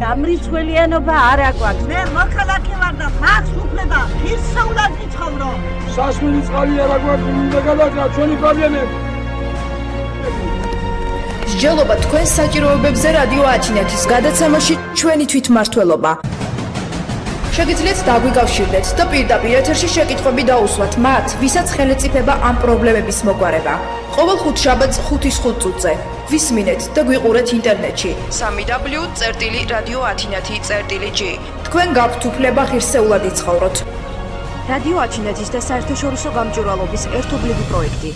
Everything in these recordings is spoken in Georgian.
გამრიცველიანობა არ აგვაქვს. მე მოქალაქე ვარ და მაქვს უფლება ღირსეულად ვიცხოვრო. სასმელი წყალი არ აგვაქვს, უნდა გადაგა ჩვენი პრობლემები. მსჯელობა თქვენ საჭიროებებზე რადიო ათინეთის გადაცემაში ჩვენი თვითმმართველობა. შეგიძლიათ დაგვიკავშირდეთ და პირდაპირ ეთერში შეკითხვები დაუსვათ მათ, ვისაც ხელეწიფება ამ პრობლემების მოგვარება. ყოველ ხუთშაბათს 5:05 წუთზე. ვისმინეთ და გვიყურეთ ინტერნეტში. www.radioathinathi.g. თქვენ გაქვთ უფლება ღირსეულად იცხოვროთ. რადიო ათინეთის და საერთაშორისო გამჭვირვალობის ერთობლივი პროექტი.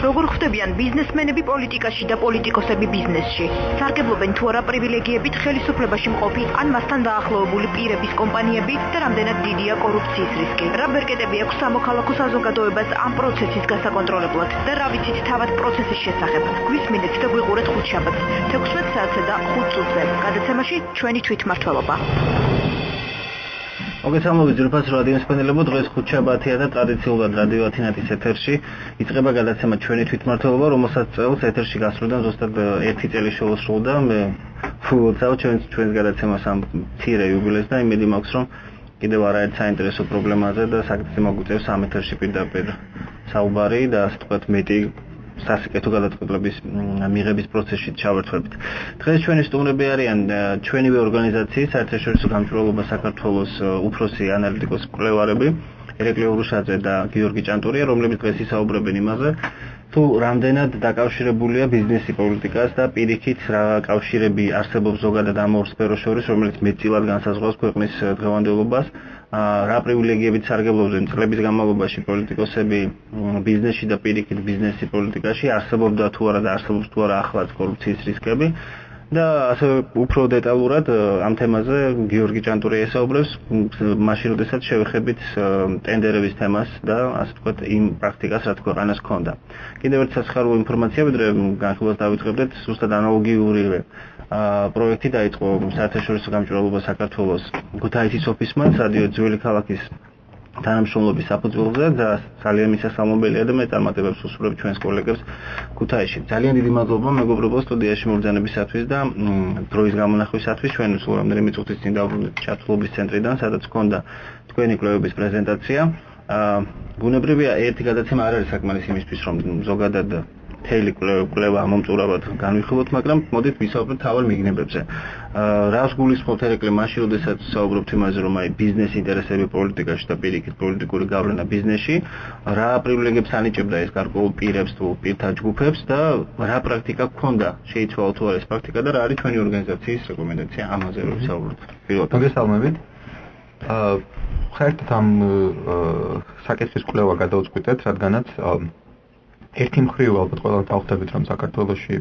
როგორ ხვდებიან ბიზნესმენები პოლიტიკაში და პოლიტიკოსები ბიზნესში? სარგებლობენ თუ არა პრივილეგიებით ხელისუფლებაში მყოფი ან მასთან დაახლოებული პირების კომპანიები და რამდენად დიდია კორუფციის რისკი? რა ბერკეტები აქვს სამოქალაქო საზოგადოებას ამ პროცესის გასაკონტროლებლად და რა ვიცით თავად პროცესის შესახებ? გვისმინეთ და გვიყურეთ ხუთშაბათს 16 საათზე და 5 წუთზე. გადაცემაში ჩვენი თვითმმართველობა. მოგესალმებით ძვირფას რადიო მსმენელებო, დღეს ხუთშაბათია და ტრადიციულად რადიო ათინათის ეთერში იწყება გადაცემა ჩვენი თვითმმართველობა, რომელსაც წელს ეთერში გასვლიდან ზუსტად 1 წელი შეუსრულდა. მე ვუწევ ჩვენს გადაცემას ამ მცირე იუბილეს და იმედი მაქვს, რომ კიდევ არაერთ საინტერესო პრობლემაზე და საკითხზე მოგვიწევს ამ ეთერში პირდაპირ საუბარი და ასე ვთქვათ მეტი სასიკეთო გადაწყვეტილების მიღების პროცესში ჩავერთვებით. დღეს ჩვენი სტუმრები არიან ჩვენივე ორგანიზაციის საერთაშორისო გამჭვირვალობა საქართველოს უფროსი ანალიტიკოსი კვლევარები ერეკლე ურუშაძე და გიორგი ჭანტურია, რომლებიც დღეს ისაუბრებენ იმაზე, თუ რამდენად დაკავშირებულია ბიზნესი პოლიტიკას და პირიქით რა კავშირები არსებობს ზოგადად ამ ორ სფეროს შორის, რომელიც მეტწილად განსაზღვრავს ქვეყნის დღევანდელობას. რა პრივილეგიებით სარგებლობდნენ წლების განმავლობაში პოლიტიკოსები ბიზნესში და პირიქით ბიზნესი პოლიტიკაში, არსებობდა თუ არა და არსებობს თუ არა ახლაც კორუფციის რისკები და ასევე უფრო დეტალურად ამ თემაზე გიორგი ჭანტურია ესაუბრებს, მაშინ როდესაც შევეხებით ტენდერების თემას და ასე ვთქვათ იმ პრაქტიკას, რაც ქვეყანას ჰქონდა. კიდევ ერთ სასიხარულო ინფორმაცია, ვიდრე განხილვას დავიწყებდეთ, ზუსტად ანალოგიურივე პროექტი დაიწყო საერთაშორისო გამჭვირვალობა საქართველოს ქუთაისის ოფისმა, სადიო ძველი ქალაქის თანამშრომლობის საფუძველზე და ძალიან მისასალმობელია და მე წარმატებებს ვუსურვებ ჩვენს კოლეგებს ქუთაისში. ძალიან დიდი მადლობა მეგობრებო სტუდიაში მობრძანებისათვის და დროის გამონახვისათვის. ჩვენ სულ რამდენიმე წუთის წინ დავბრუნდით ჩათვლობის ცენტრიდან, სადაც ჰქონდა თქვენი კვლევების პრეზენტაცია. ბუნებრივია ერთი გადაცემა არ არის საკმარისი იმისთვის, რომ ზოგადად მთელი კვლევა მომწურავად განვიხილოთ, მაგრამ მოდით ვისაუბროთ თავარ მიგნებებზე. რას გულისხმობთ ერეკლე მაშინ, როდესაც საუბრობთ იმაზე, რომ აი ბიზნეს ინტერესები პოლიტიკაში და პირიქით პოლიტიკური გავლენა ბიზნესში, რა პრივილეგიებს ანიჭებდა ეს გარკვეულ პირებს თუ პირთა ჯგუფებს და რა პრაქტიკა გქონდა? შეიცვალა თუ არა ეს პრაქტიკა და რა არის ჩვენი ორგანიზაციის რეკომენდაცია ამაზე რომ ვისაუბროთ? მოგესალმებით. ხერთად ამ საკითხის კვლევა გადავწყვიტეთ, რადგანაც ერთი მხრივ ალბათ ყველანი დავხვდებით, რომ საქართველოში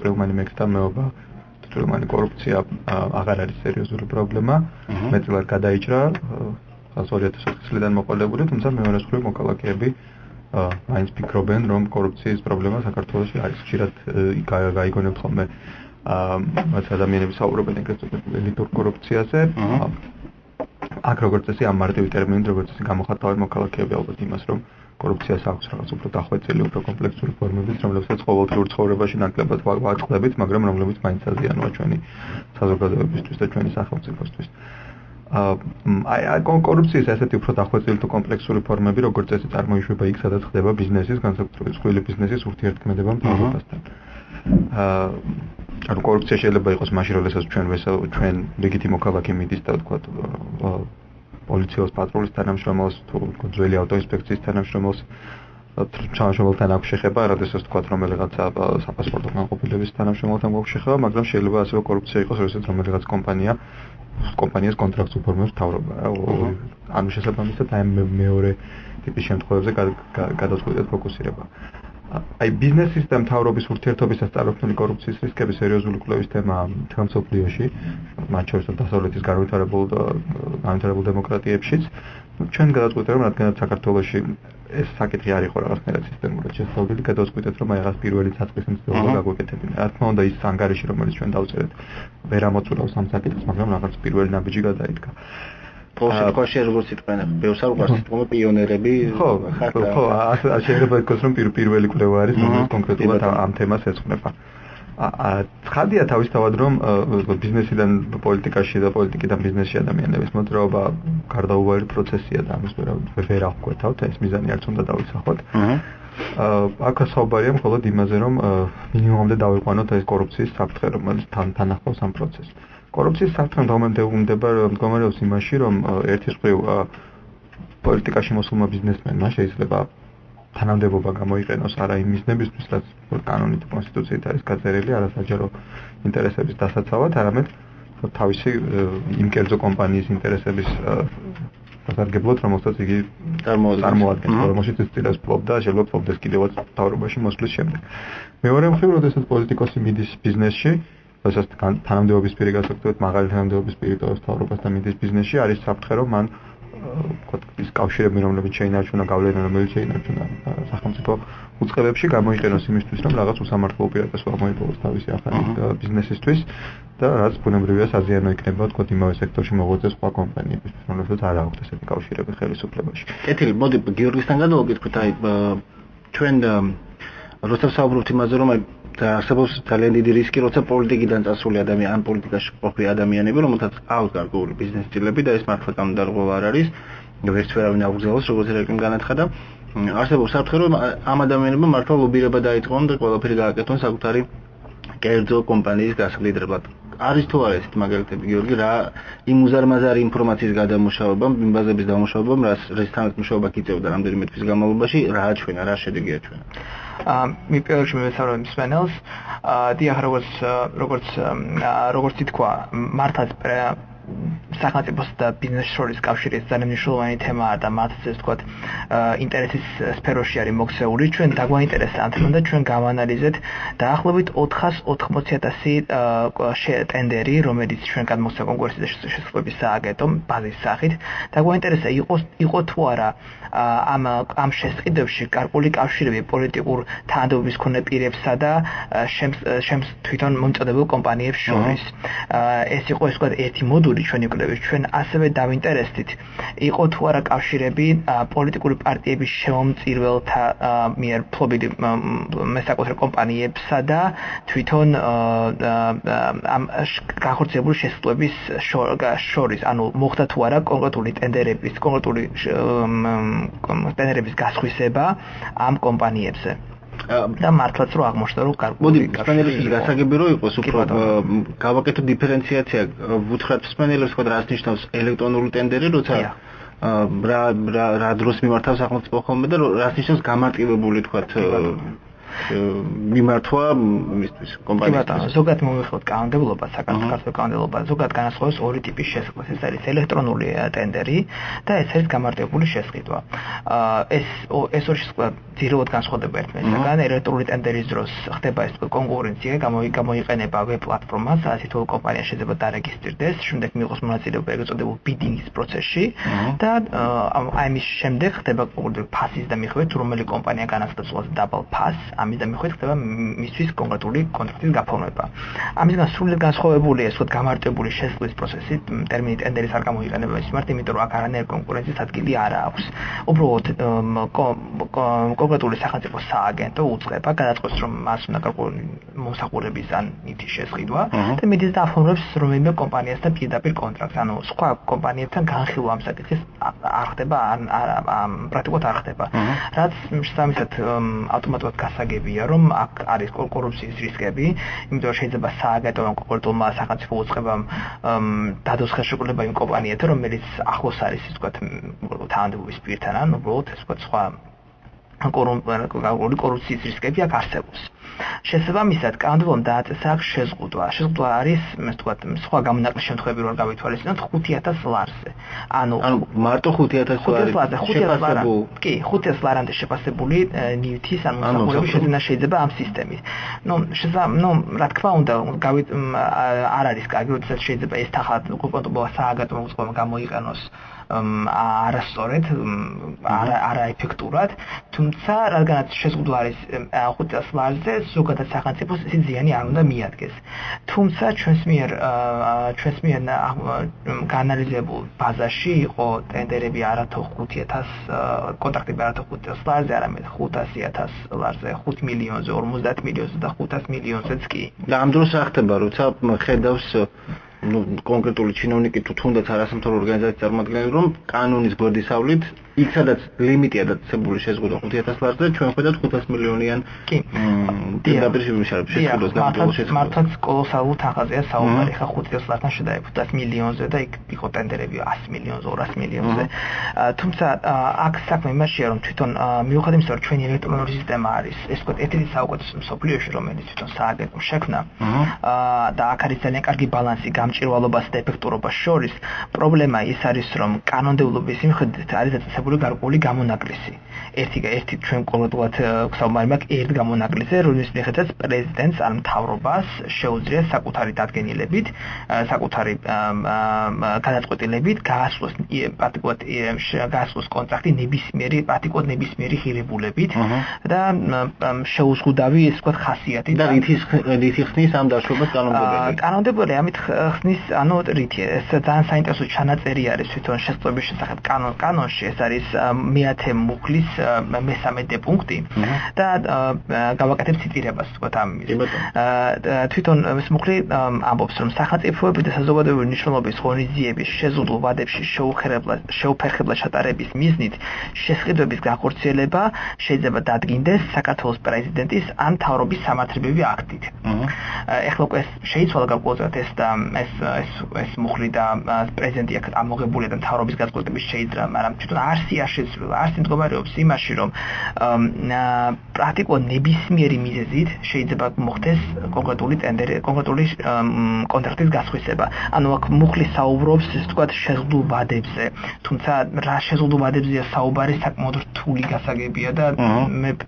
წვრილმანი მექსტამეობა, წვრილმანი კორუფცია აღარ არის სერიოზული პრობლემა. მეტწილად გადაიჭრა 2004 წლიდან მოყოლებული, თუმცა მეორე მხრივ მოქალაქეები მაინც ფიქრობენ, რომ კორუფციის პრობლემა საქართველოში არის. ხშირად გაიგონებთ ხოლმე მათ ადამიანები საუბრობენ ეგრეთ წოდებულ ელიტურ კორუფციაზე. აქ როგორც წესი ამ მარტივი ტერმინით, როგორც წესი გამოხატავენ მოქალაქეები ალბათ იმას, რომ კორუფციას აქვს რაღაც უფრო დახვეწილი, უფრო კომპლექსური ფორმებიც, რომლებსაც ყოველდღიურ ცხოვრებაში ნაკლებად ვაწყდებით, მაგრამ რომლებიც მაინც აზიანოა ჩვენი საზოგადოებისთვის და ჩვენი სახელმწიფოსთვის. კორუფციის ასეთი უფრო დახვეწილი თუ კომპლექსური ფორმები, როგორც წესი წარმოიშვება იქ, სადაც ხდება ბიზნესის, განსაკუთრებით მსხვილი ბიზნესის ურთიერთქმედება მთავრობასთან. ანუ კორუფცია შეიძლება იყოს მაშინ, როდესაც ჩვენ რიგითი მოქალაქე მიდის და ვთქვათ პოლიციის პატრულის თანამშრომელს თუ ძველი ავტოინსპექციის თანამშრომელს თანამშრომელთან აქვს შეხება, როდესაც ვთქვათ რომელიღაცა საპასპორტო განყოფილების თანამშრომელთან გვაქვს შეხება, მაგრამ შეიძლება ასევე კორუფცია იყოს, როდესაც რომელიღაც კომპანიას კონტრაქტს უფორმებს მთავრობა. ანუ შესაბამისად აი მეორე ტიპის შემთხვევებზე გადაწყვეტეთ ფოკუსირება. აი ბიზნესის და მთავრობის ურთიერთობისას წარმოქმნილი კორუფციის რისკების სერიოზული კვლევის თემა მსოფლიოში, მათ შორის დასავლეთის განვითარებულ დემოკრატიებშიც. ჩვენ გადაწყვეტეთ, რომ რადგანაც საქართველოში ეს საკითხი არ იყო რაღაცნაირად სისტემურად შესწავლილი, გადაწყვეტეთ, რომ აი რაღაც პირველი საწყის მცდელობა გაგვეკეთებინა. რა თქმა უნდა, ის ანგარიში, რომელიც ჩვენ დავწერეთ, ვერ ამოწურავს ამ საკითხს, მაგრამ რაღაც პირველი ნაბიჯი გადაიდგა. სიტყვაში როგორც იტყვიან, ბევრს არ უყვარს სიტყვა პიონერები. ხო, შეიძლება ითქვას, რომ პირველი კვლევა არის, რომელიც კონკრეტულად ამ თემას ეძღვნება. ცხადია თავისთავად რომ ბიზნესიდან პოლიტიკაში და პოლიტიკიდან ბიზნესში ადამიანების მოძრაობა გარდაუვალი პროცესია და ამის ვერ აღკვეთავთ ეს მიზანი არც უნდა დავისახოთ. აქ საუბარია მხოლოდ იმაზე რომ მინიმუმამდე დავიყვანოთ ეს კორუფციის საფრთხე რომელიც თან ახლავს ამ პროცესს. კორუფციის საფრთხე მდგომარეობს იმაში რომ ერთის მხრივ პოლიტიკაში მოსულმა ბიზნესმენმა შეიძლება თანამდებობა გამოიყენოს არა იმ მიზნებისთვის, რაც კანონით კონსტიტუციით არის გაწერილი, არასაჯარო ინტერესების დასაცავად, არამედ თავისი იმ კერძო კომპანიის ინტერესების სასარგებლოდ, რომელსაც იგი წარმოადგენს, რომელშიც ის წილებს ფლობდა, შეიძლება ფლობდეს კიდევაც მთავრობაში მოსვლის შემდეგ. მეორე მხრივ, როდესაც პოლიტიკოსი მიდის ბიზნესში, როდესაც თანამდებობის პირი გასაგებად მაღალი თანამდებობის პირი ტოვებს მთავრობას და მიდის ბიზნესში, არის საფრთხე, რომ მან ის კავშირები, რომლებიც შეინარჩუნა, გავლენა, რომელიც შეინარჩუნა სახელმწიფო უწყებებში, გამოიყენოს იმისთვის, რომ რაღაც უსამართლო უპირატესობა მოიპოვოს თავისი ახალი ბიზნესისთვის და რაც ბუნებრივია საზიანო იქნება, თქო, იმავე სექტორში მოღვაწე სხვა კომპანიებისთვის, რომლებსაც არ აქვთ ესეთი კავშირები ხელისუფლებაში. კეთილი, მოდი გიორგისთან გადავაკეთოთ, აი ჩვენ როცა საუბრობთ იმაზე, რომ არსებობს ძალიან დიდი რისკი, როცა პოლიტიკიდან წასული ადამიანი, ან პოლიტიკაში ყოფილი ადამიანები, რომელთაც აქვს გარკვეული ბიზნეს სტილები და ეს მართლა კანონდარღვევა არ არის, ვერც ვერავინ აღგზავნოს, როგორც რეკიმ განაცხადა. არსებობს საფრთხე, რომ ამ ადამიანებმა მართლა ლობირება დაიწყონ და ყველაფერი გააკეთონ საკუთარი კერძო კომპანიის გასაყიდრებლად. არის თუ არა ესეთი მაგალითები, გიორგი, რა იმ უზარმაზარი ინფორმაციის გადამუშავებამ, იმ ბაზების დამუშავებამ, რის თანამშრომლობა გიწევდა რამდენიმე თვის განმავლობაში, რა აჩვენა, რა შედეგი აჩვენა. მე პირველში მივესალმებ მსმენელს, დიახ, როგორც ითქვა, მართლაც სახელმწიფოს და ბიზნესის შორის კავშირი ძალიან მნიშვნელოვანი თემაა და მათ ასე ვთქვათ, ინტერესის სფეროში არის მოქცეული. ჩვენ დაგვაინტერესა ამ თემამ და ჩვენ გავანალიზეთ დაახლოებით 400,000 ტენდერი, რომელიც ჩვენ გადმოსცა კონკურსის და შესაძლებლობის სააგენტომ ბაზის სახით. დაგვაინტერესა იყო თუ არა ამ შესყიდვებში გარკვეული კავშირები პოლიტიკურ თანამდებობის მქონე პირებსა და თვითონ მომწოდებელ კომპანიებს შორის. ეს იყო ეს ვთქვათ ერთი მოდული ჩვენი კვლევის. ჩვენ ასევე დავინტერესდით, იყო თუ არა კავშირები პოლიტიკური პარტიების შემომწირველთა მიერ ფლობილი მესაკუთრე კომპანიებსა და თვითონ ამ განხორციელებული შესაძლებლობის შორის, ანუ მოხდა თუ არა კონკრეტული ტენდერების გასხვისება ამ კომპანიებზე. და მართლაც რო აღმოჩნდა რომ მოდი სპენელების გასაგები რო იყოს უფრო გავაკეთოთ დიფერენციაცია ვუთხრათ სპენელებს ხო რას ნიშნავს ელექტრონული ტენდერი როცა რა დროს მიმართავს სახელმწიფო ხოლმე და რას ნიშნავს გამარტივებული თქვათ მიმართვა მისთვის კომპანიისთვის. ზოგადად მოვიხილოთ კანონმდებლობა, საქართველოს კანონმდებლობა, ზოგადად განასხვავებს ორი ტიპის შესყიდვას. ეს არის ელექტრონული ტენდერი და ეს არის გამარტივებული შესყიდვა. ეს ორი შესყიდვა ძირეულად განსხვავდება ერთმანეთისგან. ელექტრონული ტენდერის დროს ხდება ეს კონკურენცია, გამოიყენება ვებ პლატფორმა, სადაც თითოეულ კომპანია შეიძლება დარეგისტრდეს, შემდეგ მიიღოს მონაწილეობა ეგრეთ წოდებულ ბიდინგის პროცესში და აი მის შემდეგ ხდება კონკრეტული ფასის და მიხვედრით, რომელი კომპანია განაცხადებს დაბალ ფასს. ამის და მიხვედრით ხდება მისთვის კონკრეტული კონტრაქტის გაფორმება. ამისგან სრულიად განსხვავებული ეს გამარტივებული შესყიდვის პროცესი, ტერმინი ტენდერის არ გამოიყენება ის მიმართ, იმიტომ რომ აქ არანაირი კონკურენციის ადგილი არ აქვს. უბრალოდ კონკრეტული სახელმწიფო სააგენტო უწყება, გადაწყვეტს რომ მას უნდა გარკვეული მომსახურების ან ნივთის შესყიდვა და მიდის და აფორმებს რომელიმე კომპანიასთან პირდაპირ კონტრაქტს. ანუ სხვა კომპანიებთან განხილვა ამ საკითხის არ ხდება, პრაქტიკულად არ ხდება. რაც შესაბამისად ავტომატურად გასაგებია, რომ აქ არის კორუფციის რისკები, იმიტომ რომ შეიძლება სააგენტომ კონკრეტულმა სახელმწიფო უწყებამ დადოს ხელშეკრულება იმ კომპანიებთან, რომელიც ახლოს არის, ისე ვთქვათ, თანამდებობის პირთან, ან უბრალოდ ეს ვთქვათ სხვა კორუფციის რისკები აქ არსებობს. შესაბამისად, კანონმდებლობამ დააწესა აქ შეზღუდვა. შეზღუდვა არის, ასე ვთქვათ, სხვა გამონაკლისის შემთხვევები რო გავითვალისწინოთ 5,000 ლარზე. ანუ მარტო 5,000 ლარი. კი, 5,000 ლარამდე შეფასებული ნივთის ან მომსახურების შეძენა შეიძლება ამ სისტემით. რა თქმა უნდა, არ არის კარგი, როდესაც შეიძლება ეს თანხად კონკრეტულ სააგენტომ უწყებამ გამოიყენოს არასწორად, არაეფექტურად, თუმცა რადგანაც შეზღუდვა არის 5,000 ლარზე, ზოგადად სახელმწიფოს ეს ზიანი არ უნდა მიადგეს. თუმცა ჩვენს მიერ გაანალიზებულ ბაზაში იყო ტენდერები არათუ 5000 კონტრაქტები არათუ 5000 ლარზე, არამედ 500,000 ლარზე, 5 მილიონზე, 50 მილიონზე და 500 მილიონზეც კი. და ამ დროს რა ხდება, როცა ხედავს კონკრეტული ჩინოვნიკი თუ თუნდაც არასამთავრობო ორგანიზაციის წარმომადგენელი რომ კანონის გვერდისავლით იქ სადაც ლიმიტია დაწესებული შეზღუდვა 5000 ლარზე ჩვენ ხედავთ 500 მილიონიან მართლაც კოლოსალურ თანხაზეა საუბარი ხა 500 ლართან შედარებით 500 მილიონზე და იქ იყო ტენდერები 100 მილიონზე 200 მილიონზე თუმცა აქ საქმე იმაშია რომ თვითონ მიუხედავად იმისა რომ ჩვენი ელექტრონული სისტემა არის ეს ვთქვათ ერთ-ერთი საუკეთესო მსოფლიოში რომელიც თვითონ სააგენტომ შექმნა და აქ არის ძალიან კარგი ბალანსი გამჭირვალობას და ეფექტურობას შორის პრობლემა ის არის რომ კანონმდებლობის მიხედვით არის დაწესებული გარკვეული გამონაკლისი ერთი ჩვენ კონკრეტულად საუბარი მაქვს ერთ გამონაკლისზე რომლის მიხედვითაც პრეზიდენტს ან მთავრობას შეუძლია საკუთარი დადგენილებით საკუთარი გადაწყვეტილებით გაასწროს კონტრაქტი ნებისმიერი ღირებულებით და შეუზღუდავი ის ვთქვათ ხასიათით და რითი ხნის ამ დაშვებას კანონმდებლები კანონმდებლები ამით ხსნის ანუ რითი ეს ძალიან საინტერესო ჩანაწერი არის თვითონ შესწავლების შესახებ კანონში ეს არის მე-10 მუხლის მე-13 პუნქტი და გავაკეთებ ციტირებას ვთქვათ ამის თვითონ ეს მუხლი ამბობს რომ სახელმწიფოები და საზოგადოებრივი მნიშვნელობის ღონისძიების შეზღუდულ ვადებში შეუფერხებლად ჩატარების მიზნით შესყიდვების განხორციელება შეიძლება დადგინდეს საქართველოს პრეზიდენტის ან მთავრობის სამართლებრივი აქტით. ეხლა უკვე შეიცვალა გარკვეულად ეს მუხლი და პრეზიდენტი აქ ამოღებულია და მთავრობის განწყობილების შეიძლება, მაგრამ თვითონ არსი მდგომარეობს იმაში, რომ პრაქტიკულად ნებისმიერი მიზეზით შეიძლება მოხდეს კონკრეტული კონტრაქტის გასხვისება. ანუ აქ მუხლი საუბრობს, ისე ვთქვათ, შეზღუდულ ვადებზე. თუმცა რა შეზღუდულ ვადებზეა საუბარი საკმაოდ რთული გასაგებია და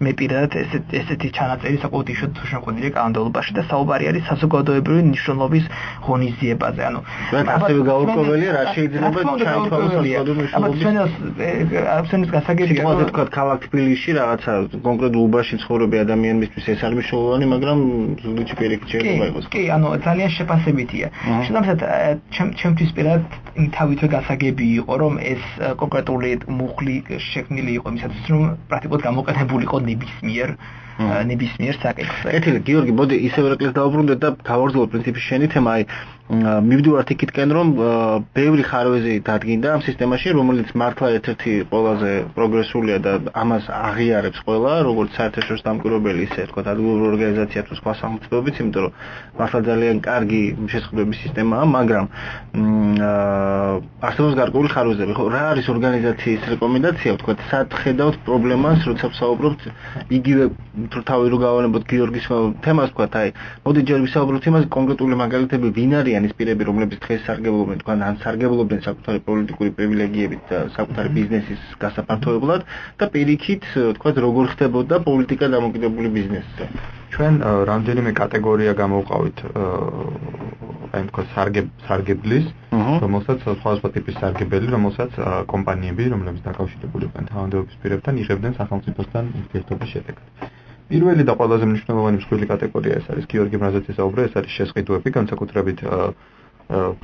მე პირადად ესეთი ჩანაწერი საკმაოდ იშვიათად შემოყვანილია კანონმდებლობაში და საუბარი არის საზოგადოებრივი მნიშვნელობის ღონისძიებაზე. ანუ ასევე გაურკვეველია რა შეიძლება ჩაითვალოს აბსოლუტურად გასაგებია. სიტყვაზე თქვა ქალაქ თბილისში რაღაცა კონკრეტულ უბანში ცხოვრობი ადამიანისთვის ეს არის მნიშვნელოვანი, მაგრამ ზუგდიდში პირიქით შეიძლება იყოს. კი, ანუ ძალიან შეფასებითია. შესაბამისად, ჩემთვის პირადად თავითვე გასაგები იყო, რომ ეს კონკრეტული მუხლი შექმნილი იყო იმისათვის, რომ პრაქტიკულად გამოკეთებულიყო ნებისმიერ საკითხზე. კეთილი, გიორგი, მოდი ისევ რეკლის დავუბრუნდეთ და გავაგრძელოთ პრინციპის შენი თემა. აი მივდივართ იქითკენ, რომ ბევრი ხარვეზი დადგინდა ამ სისტემაში, რომელიც მართლა ერთ-ერთი ყველაზე პროგრესულია და ამას აღიარებს ყველა, როგორც საერთაშორისო დამკვირვებელი, ისე თქვა ადგილობრივი ორგანიზაცია თუ სხვა სახელმწიფოებიც, იმიტომ რომ მართლა ძალიან კარგი შესყიდვების სისტემაა, მაგრამ არსებობს გარკვეული ხარვეზები. ხო, რა არის ორგანიზაციის რეკომენდაცია, თქვა, სად ხედავთ პრობლემას, როცა ვსაუბრობთ იგივე თუ თავი რო გავანებოთ გიორგის თემას, თქვა, აი, მოდი ჯერ ვისაუბროთ იმაზე კონკრეტული მაგალითები, ვინ არიან ის პირები, რომლებიც დღეს სარგებლობენ, თქვა, ან სარგებლობენ საკუთარი პოლიტიკური პრივილეგიებით და საკუთარი ბიზნესის გასაფართოებლად და პირიქით, თქვა, როგორ ხდებოდა პოლიტიკა დამოკიდებული ბიზნესზე. ჩვენ რამდენიმე კატეგორია გამოვყავით აი თქვა სარგებლის, რომელსაც სხვადასხვა ტიპის სარგებელი, რომელსაც კომპანიები, რომლებიც დაკავშირებულიყვნენ თანამდებობის პირებთან, იღებდნენ სახელმწიფოსთან ურთიერთობის შედეგად. პირველი და ყველაზე მნიშვნელოვანი მსხვილი კატეგორია ეს არის გიორგი ბრაზაძე საუბრა, ეს არის შესყიდვები, განსაკუთრებით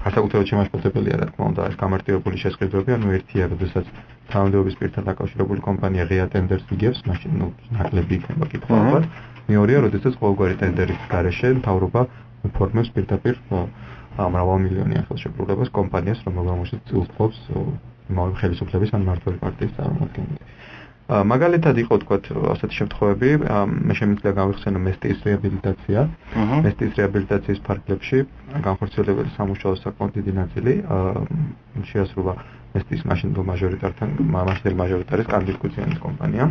განსაკუთრებით შემაშფოთებელია რა თქმა უნდა ეს გამარტივებული შესყიდვები, ანუ ერთია, როდესაც თანამდებობის პირთან დაკავშირებული კომპანია ღია ტენდერს იგებს, მაშინ ნაკლები იქნება კითხვა ალბათ. მეორეა, როდესაც ყოველგვარი ტენდერის გარეშე მთავრობა უფორმებს პირდაპირ მრავალმილიონიან ხელშეკრულებას კომპანიას, რომელმაც წილს ფლობს იმავე ხელისუფლების ან მმართველი პარტიის წარმომადგენელი. მაგალითად იყო თქვათ ასეთი შემთხვევები, მე შემიძლია გავიხსენო მესტიის რეაბილიტაცია. მესტიის რეაბილიტაციის ფარგლებში განხორციელებელი სამუშაოს საკმაოდ დიდი ნაწილი შეასრულა მესტიის მაშინდელ მაჟორიტარის კანდიდატის კომპანიამ.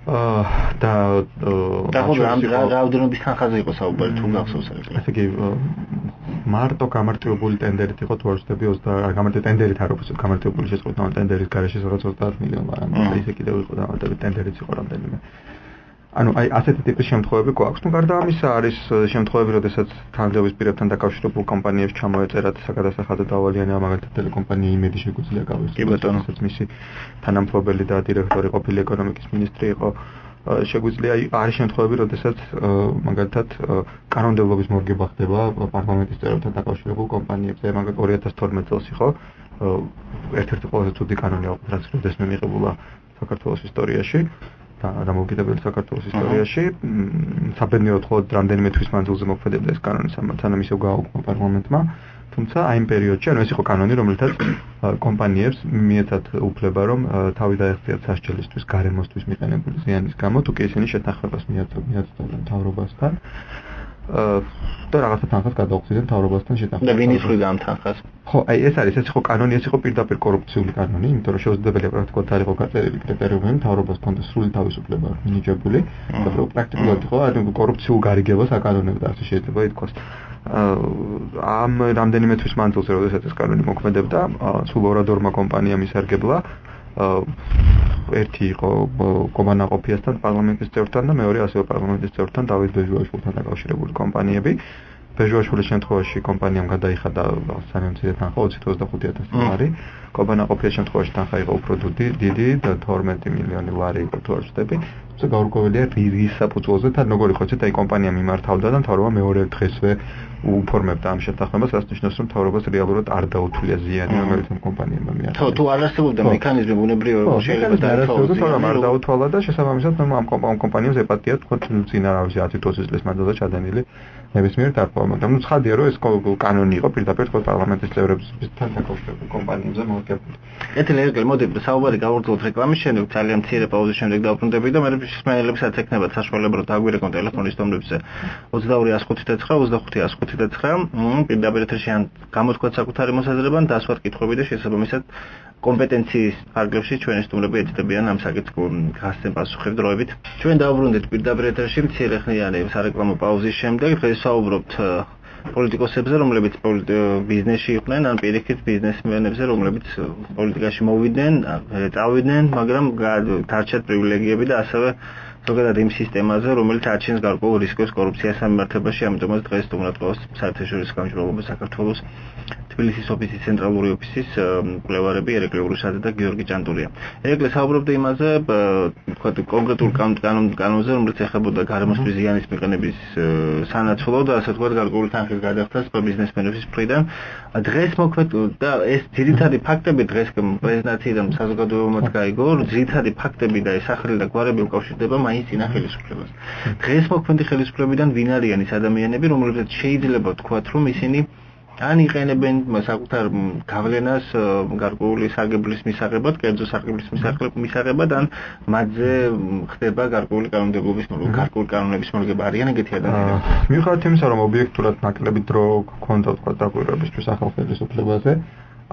და რაოდენობის თანხაზე იყო საუბარი თუ გახსოვს ეს. ესე იგი მარტო გამარტივებული ტენდერით იყო თუ არ ვცდები 20 გამარტივებული ტენდერით არ ვფიქრობ გამარტივებული შესყიდვა ტენდერის გარეშე სადაც 30 მილიონი მაგრამ ისე კიდევ იყო დამატებით ტენდერიც იყო რამდენიმე. ანუ აი ასეთი ტიპის შემთხვევები გვაქვს. ნუ გარდა ამისა არის შემთხვევები, როდესაც თანამდებობის პირებთან დაკავშირებულ კომპანიებს ჩამოეწერათ საგადასახადო დავალიანი, მაგალითად ტელეკომპანია იმედი შეგვიძლია გავიხსენოთ, როდესაც მისი თანამფლობელი და დირექტორი ყოფილი ეკონომიკის მინისტრი იყო შეგვიძლია არის შემთხვევები, როდესაც მაგალითად კანონმდებლობის მორგება ხდება პარლამენტის წევრებთან დაკავშირებულ კომპანიებზე, მაგალითად 2012 წელს იყო ერთ-ერთი ყველაზე ცუდი კანონი რაც როდესმე მიღებულა საქართველოს ისტორიაში და დამოუკიდებელი საქართველოს ისტორიაში საბედნიეროდ მხოლოდ რამდენიმე თვის მანძილზე მოქმედებდა ეს კანონი, სანამ ისევ გააუქმა პარლამენტმა. თუმცა აი იმ პერიოდში, ანუ ეს იყო კანონი, რომელთაც კომპანიებს მიეცათ უფლება, რომ თავი დაეხციათ სასჯელისთვის, გარემოსთვის მიყენებული ზიანის გამო, თუ კი ისინი შეთანხმებას მიაწოდონ მთავრობასთან და რაღაცა თანხას გადაუხდიდნენ მთავრობასთან შეთანხმებას. და ვინ იწვევდა ამ თანხას? ხო, აი ეს იყო კანონი, ეს იყო პირდაპირ კორუფციული კანონი, იმიტომ რომ შეუძლებელია პრაქტიკულად არ იყო გაწერილი კრიტერიუმები, მთავრობას ჰქონდა სრული თავისუფლება მინიჭებული და პრაქტიკულად იყო კორუფციულ გარიგებას აკანონებდა, ასე შეიძლება ითქვას. ამ რამდენიმე თვის მანძილზე, როდესაც ეს კანონი მოქმედებდა, სულ 2-2 კომპანიამ ისარგებლა. ერთი იყო კომანაყოფიასთან პარლამენტის წევრთან და მეორე ასევე პარლამენტის წევრთან დავით ბეჟუაშვილთან დაკავშირებული კომპანიები. ბეჟუაშვილის შემთხვევაში კომპანიამ გადაიხადა სამემცირე თანხა 20-25,000 ლარი. კომანაყოფიას შემთხვევაში თანხა იყო უფრო დიდი და 12 მილიონი ლარი იყო თუ არ ვცდები. თუმცა გაურკვეველია რის საფუძველზე თან როგორი ხოცეთ აი კომპანია მიმართავდა და მთავრობა მეორე დღესვე უფორმებდა ამ შეთანხმებას, რაც ნიშნავს რომ მთავრობას რეალურად არ დაუთვლია ზიანი, რომელიც ამ კომპანიებმა მიაღწია. თუ არ არსებობდა მექანიზმი ბუნებრივად შეიძლება დაითვალოს, თორემ არ დაუთვალა და შესაბამისად ამ კომპანიებს ეპატიათ თქვა წინააღმდეგ 10-20 წლის მანძილზე ჩადენილი ნებისმიერ დარღვევა, მაგრამ ცხადია რომ ეს კანონი იყო პირდაპირ თქვა პარლამენტის წევრებთან დაკავშირებული კომპანიებზე მოგებული. ეთელერგელ მოდი საუბარი გავურძელოთ რეკლამის შემდეგ, ძალიან მცირე პაუზის შემდეგ დავბრუნდები და მე შესაძლებელსაც ექნებათ საშუალება რომ დაგვირეკონ ტელეფონის ნომრებზე 22-159 პირდაპირ ეთერში ან გამოთქვათ საკუთარი მოსაზრება, დასვათ კითხვები და შესაბამისად კომპეტენციის ფარგლებში ჩვენი სტუმრები ეცდებიან ამ საკითხს გასცემ პასუხებ დროებით. ჩვენ დავბრუნდით პირდაპირ ეთერში მცირე ხნიანი სარეკლამო პაუზის შემდეგ. დღეს ვსაუბრობთ პოლიტიკოსებზე, რომლებიც ბიზნესში იყვნენ, ან პირიქით ბიზნესმენებზე, რომლებიც პოლიტიკაში მოვიდნენ, წავიდნენ, მაგრამ დარჩათ პრივილეგიები და ასევე ზოგადად იმ სისტემაზე, რომელიც არჩენს გარკვეულ რისკებს კორუფციას სამმართველობაში, ამიტომაც დღეს სტუმრად ყავს საერთაშორისო გამჭვირვალობა საქართველოს თბილისის ოფისის ცენტრალური ოფისის მკვლევარები ერეკლე ურუშაძე და გიორგი ჭანტურია. ერეკლე საუბრობდა იმაზე, ვთქვათ, კონკრეტულ კანონზე, რომელიც ეხებოდა გარემოსთვის ზიანის მიყენების სანაცვლოდ და ასე ვთქვათ, გარკვეული თანხის გადახდას ბიზნესმენების მხრიდან. დღეს მოქმედდა ეს ძირითადი ფაქტები დღეს პრეზენტაციიდან საზოგადოებამ გაიგო, ძირითადი ფაქტები და სახელი და გვარები უკავშირდება მაინც წინა ხელისუფლებას. დღეს მოქმედი ხელისუფლებიდან ვინ არიან ის ადამიანები, რომლებსაც შეიძლება ვთქვათ, რომ ისინი ან იყენებენ საკუთარ გავლენას გარკვეული სარგებლის მისაღებად, კერძო სარგებლის მისაღებად, ან მათზე ხდება გარკვეული კანონმდებლობის გარკვეული კანონების მორგება არიან ეგეთი ადამიანები. მიუხედავად იმისა, რომ ობიექტურად ნაკლები დრო გქონდა ვთქვათ დაკვირვებისთვის ახალ ხელისუფლებაზე,